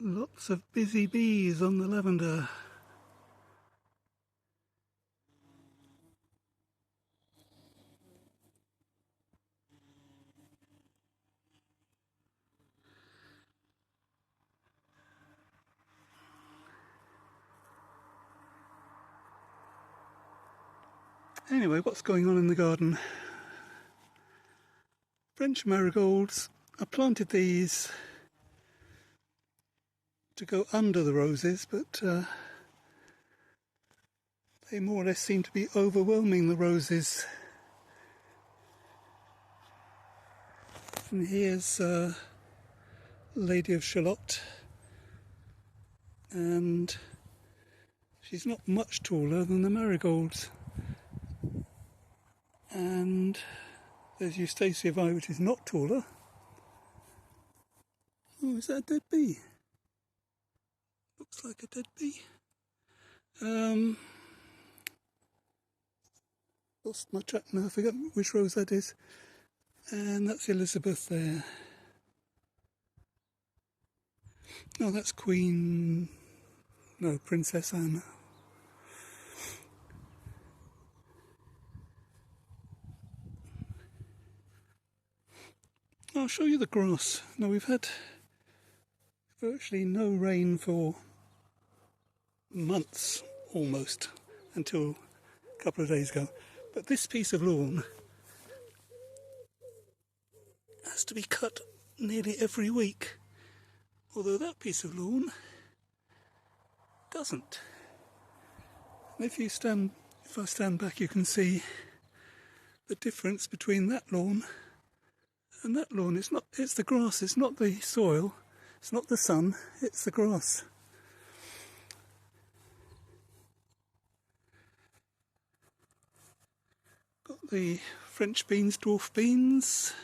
Lots of busy bees on the lavender. Anyway, what's going on in the garden? French marigolds. I planted these to go under the roses, but they more or less seem to be overwhelming the roses. And here's Lady of Shalott, and she's not much taller than the marigolds. And there's Eustacia Vi, which is not taller. Oh, is that a dead bee? Looks like a dead bee. Lost my track now, I forgot which rose that is. And that's Elizabeth there. Oh, that's Princess Anne. I'll show you the grass. Now, we've had virtually no rain for months, almost, until a couple of days ago. But this piece of lawn has to be cut nearly every week, although that piece of lawn doesn't. And if I stand back, you can see the difference between that lawn and that lawn. It's the grass, it's not the soil, it's not the sun, it's the grass. Got the French beans, dwarf beans,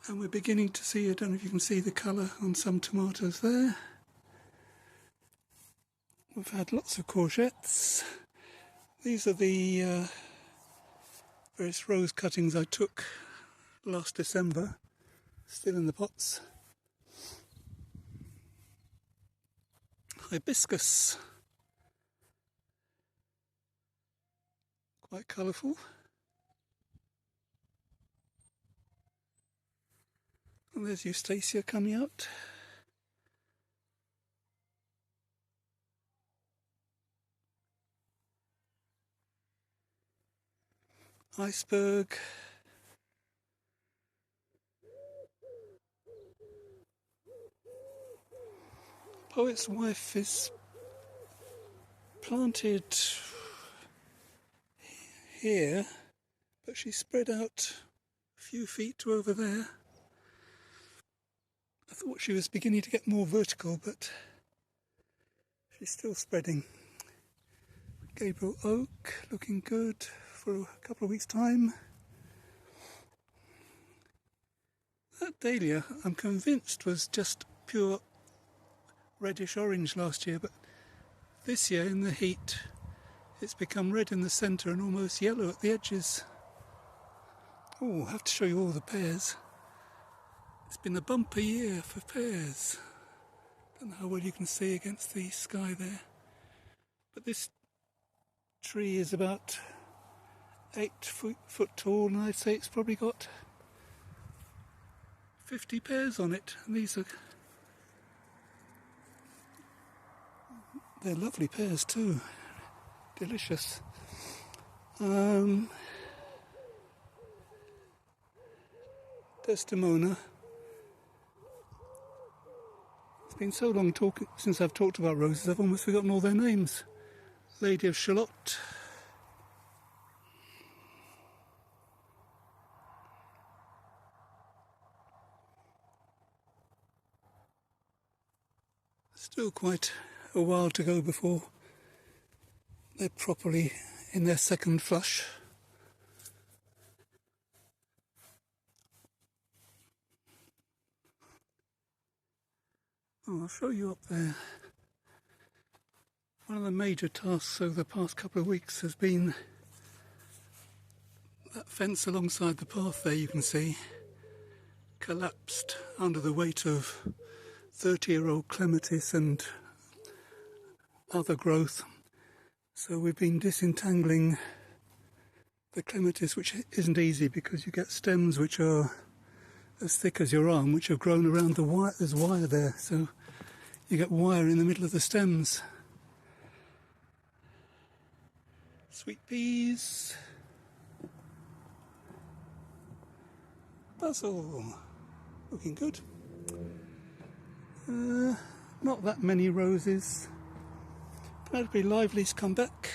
and we're beginning to see, I don't know if you can see the colour on some tomatoes there. We've had lots of courgettes. These are the various rose cuttings I took last December, still in the pots. Hibiscus, quite colourful. And there's Eustacia coming out. Iceberg. Poet's Wife is planted here, but she's spread out a few feet to over there. I thought she was beginning to get more vertical, but she's still spreading. Gabriel Oak, looking good for a couple of weeks' time. That dahlia, I'm convinced, was just pure reddish orange last year, but this year in the heat it's become red in the centre and almost yellow at the edges. Oh, I have to show you all the pears. It's been a bumper year for pears. Don't know how well you can see against the sky there, but this tree is about 8 foot tall, and I'd say it's probably got 50 pears on it, and they're lovely pears too, delicious. Desdemona. It's been so long since I've talked about roses, I've almost forgotten all their names. Lady of Shalott. Still quite a while to go before they're properly in their second flush. Oh, I'll show you up there. One of the major tasks over the past couple of weeks has been that fence alongside the path there, you can see, collapsed under the weight of 30-year-old clematis and other growth. So we've been disentangling the clematis, which isn't easy because you get stems which are as thick as your arm, which have grown around the wire. There's wire there, so you get wire in the middle of the stems. Sweet peas. Basil. Looking good. Not that many roses. Bradbury Lively's come back.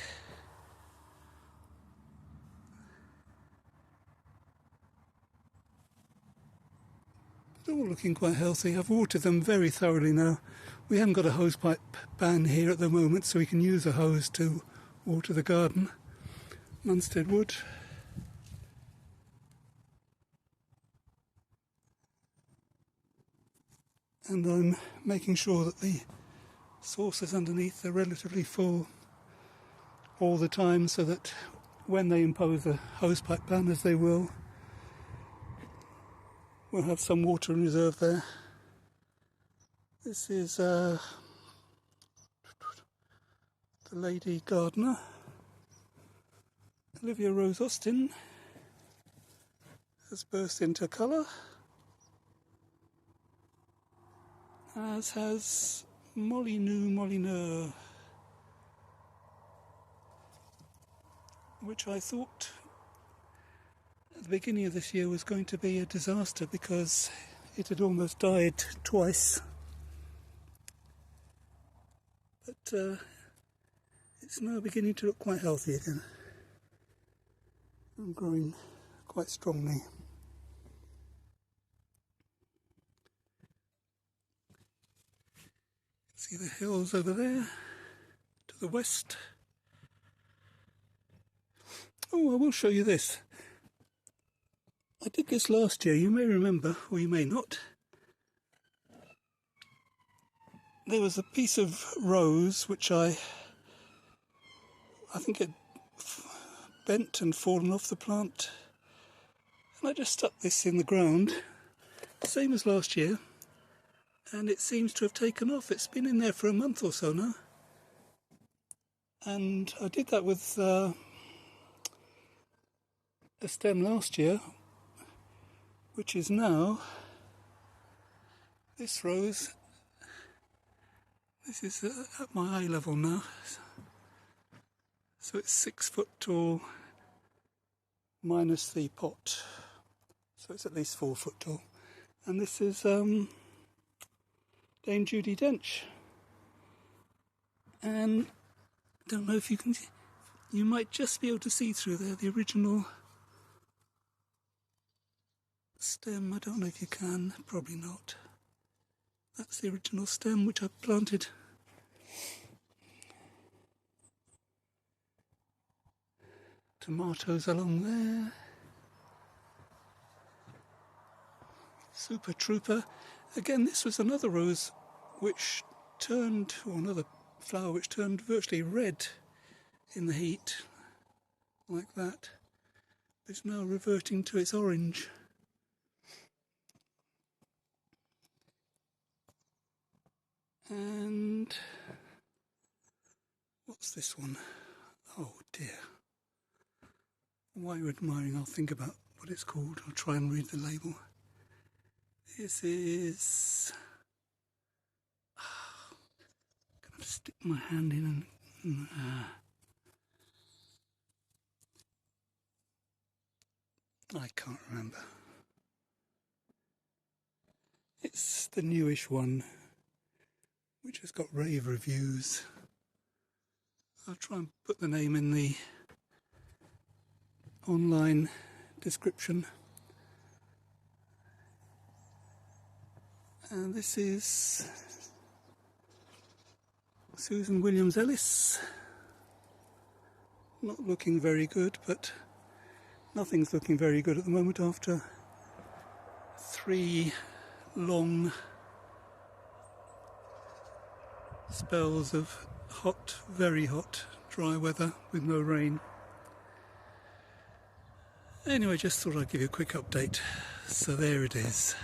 They're all looking quite healthy. I've watered them very thoroughly now. We haven't got a hosepipe ban here at the moment, so we can use a hose to water the garden. Munstead Wood. And I'm making sure that the saucers underneath are relatively full all the time, so that when they impose a hosepipe ban, as they will, we'll have some water in reserve there. This is the Lady Gardener, Olivia Rose Austin, has burst into colour, as has Molineux, which I thought at the beginning of this year was going to be a disaster because it had almost died twice. But it's now beginning to look quite healthy again and growing quite strongly. See the hills over there to the west. Oh, I will show you this. I did this last year, you may remember, or you may not. There was a piece of rose which I think it bent and fallen off the plant. And I just stuck this in the ground, same as last year. And it seems to have taken off. It's been in there for a month or so now. And I did that with a stem last year, which is now this rose. This is at my eye level now. So it's 6 foot tall minus the pot. So it's at least 4 foot tall. And this is Dame Judi Dench. And I don't know if you can see, you might just be able to see through there the original stem. I don't know if you can, probably not. That's the original stem which I planted. Tomatoes along there. Super Trooper. Again, this was another rose which turned, or another flower which turned virtually red in the heat, like that. It's now reverting to its orange. And what's this one? Oh dear. While you're admiring, I'll think about what it's called. I'll try and read the label. This is... I'm going to stick my hand in and... I can't remember. It's the newish one, which has got rave reviews. I'll try and put the name in the online description. And this is Susan Williams Ellis. Not looking very good, but nothing's looking very good at the moment after 3 long spells of hot, very hot, dry weather with no rain. Anyway, just thought I'd give you a quick update. So there it is.